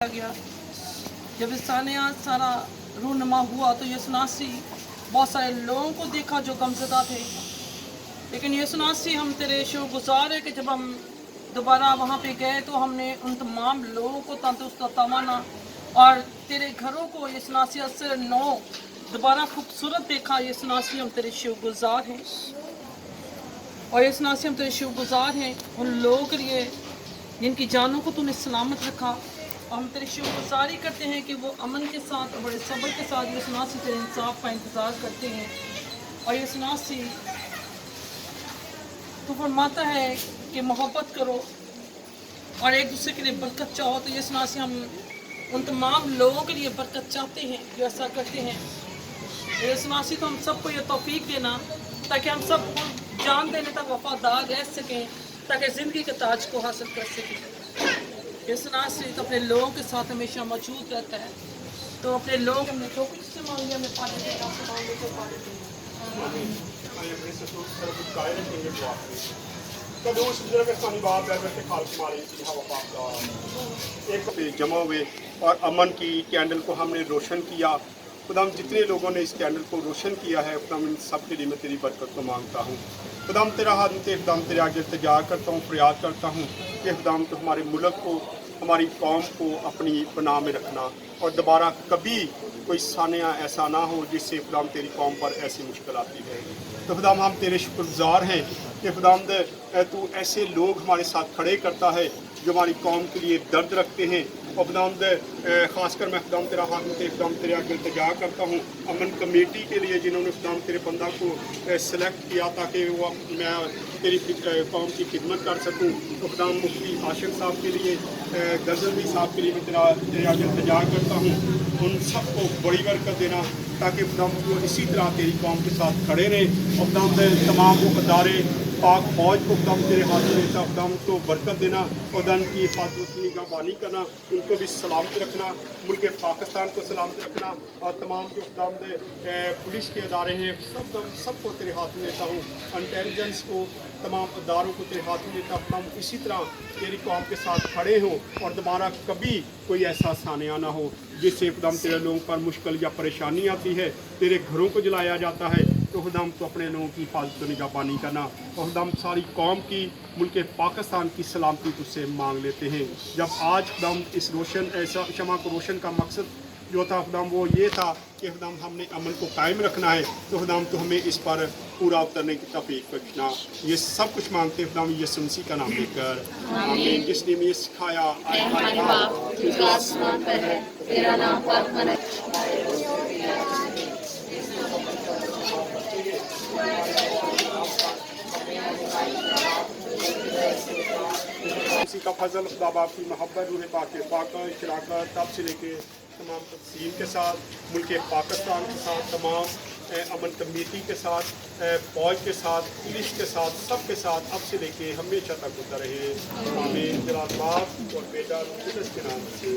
गया। जब इस सानिया सारा रूनमा हुआ तो यसनासी बहुत सारे लोगों को देखा जो गमज़दा थे, लेकिन यसनासी हम तेरे शुक्रगुज़ार है कि जब हम दोबारा वहाँ पे गए तो हमने उन तमाम लोगों को तंदुरुस्त तवाना और तेरे घरों को यसनासी असर नौ दोबारा खूबसूरत देखा। यसनासी हम तेरे शुक्रगुज़ार हैं और यसनासी हम तेरे शुक्रगुज़ार हैं उन लोगों के लिए जिनकी जानों को तूने सलामत रखा। और हम तेरी शुक्रगुज़ारी करते हैं कि वो अमन के साथ और बड़े सब्र के साथ यसनासी तेरे इंसाफ का इंतज़ार करते हैं। और यसनासी तो फरमाता है कि मोहब्बत करो और एक दूसरे के लिए बरकत चाहो, तो यसनासी हम उन तमाम लोगों के लिए बरकत चाहते हैं जो ऐसा करते हैं। यसनासी तो हम सबको ये तौफीक देना ताकि हम सब जान देने तक वफादार रह सकें, ताकि ज़िंदगी के ताज को हासिल कर सकें। यसनासी तो अपने लोगों के साथ हमेशा मौजूद रहता है, तो अपने लोग हमने जो कुछ से मांग लिया हमें पाने देगा, आपसे मांगे तो पाने देगा। एक जमा हुए और अमन की कैंडल को हमने रोशन किया। खुदाम जितने लोगों ने इस कैंडल को रोशन किया है, खुदाम इन सब के लिए मैं तेरी बरकत को मांगता हूँ। खुदाम तेरा हाथ में खुदाम तेरे आगे इल्तिजा करता हूँ, फरियाद करता हूँ कि खुदाम तो हमारे मुल्क को, हमारी कौम को अपनी पनाह में रखना और दोबारा कभी कोई सानिया ऐसा ना हो जिससे खुदाम तेरी कौम पर ऐसी मुश्किल आती है। तो खुदाम हम तेरे शुक्रगुज़ार हैं कि खुदाम तू ऐसे लोग हमारे साथ खड़े करता है जो हमारी कौम के लिए दर्द रखते हैं। और खुदाम ख़ासकर मैं खुदाम तेरा हाथ में खुदाम तेरे आगे इल्तिजा करता हूँ अमन कमेटी के लिए जिन्होंने खुदाम तेरे बंदा को सेलेक्ट किया ताकि वो मैं तेरी कौम की खिदमत कर सकूँ। तो खुदाम मुफ्ती आशिक साहब के लिए, गज़नवी साहब के लिए मैं तेरे आगे इल्तिजा करता हूँ, उन सबको बड़ी बरकत देना ताकि खुदाम को इसी तरह तेरी कौम के साथ खड़े रहें। और खुदाम तमाम वो अदारे पाक फौज को खुदाम तेरे हाथ में देता, खुदाम को बरकत देना और खुदा की हिफाजत निगहबानी करना, उनको भी सलामत रखना, मुल्क पाकिस्तान को सलामत रखना और तमाम जो खुदाम पुलिस के अदारे हैं सबको तेरे हाथ में देता हूँ, इंटेलिजेंस को, तमाम अदारों को तेरे हाथ में देता हूँ। हम इसी तरह तेरी कौम के साथ खड़े हों और दोबारा कभी कोई ऐसा सानिया ना हो जिससे खुदाम तेरे लोगों पर मुश्किल या परेशानी आती है, तेरे घरों को जलाया जाता है। तो खुदाम तो अपने लोगों की हिफाजत निगहबानी करना और खुदाम सारी कौम की, मुल्क पाकिस्तान की सलामती तुझसे मांग लेते हैं। जब आज खुदाम इस रोशन ऐसा शमा को रोशन का मकसद जो था खुदाम वो ये था कि खुदाम हमने अमन को कायम रखना है, तो खुदाम तो हमें इस पर पूरा उतरने की तौफीक बख्शना। ये सब कुछ मांगते हैं खुदाम यीशु मसीह का नाम लेकर, आमीन। जिसने हमें सिखाया हमारे बाप जो आसमान पर है, तेरा नाम पाक मना उसी का फजल, खुदा बाप की मोहब्बत, रूह पाक शराकत तब से लेके तमाम तकसीम के साथ, मुल्क पाकिस्तान के साथ, तमाम अमन कमेटी के साथ, फौज के साथ, पुलिस के साथ, सब के साथ अब से लेके हमेशा तक होता रहे। आमीन। बाप और बेटा के नाम से।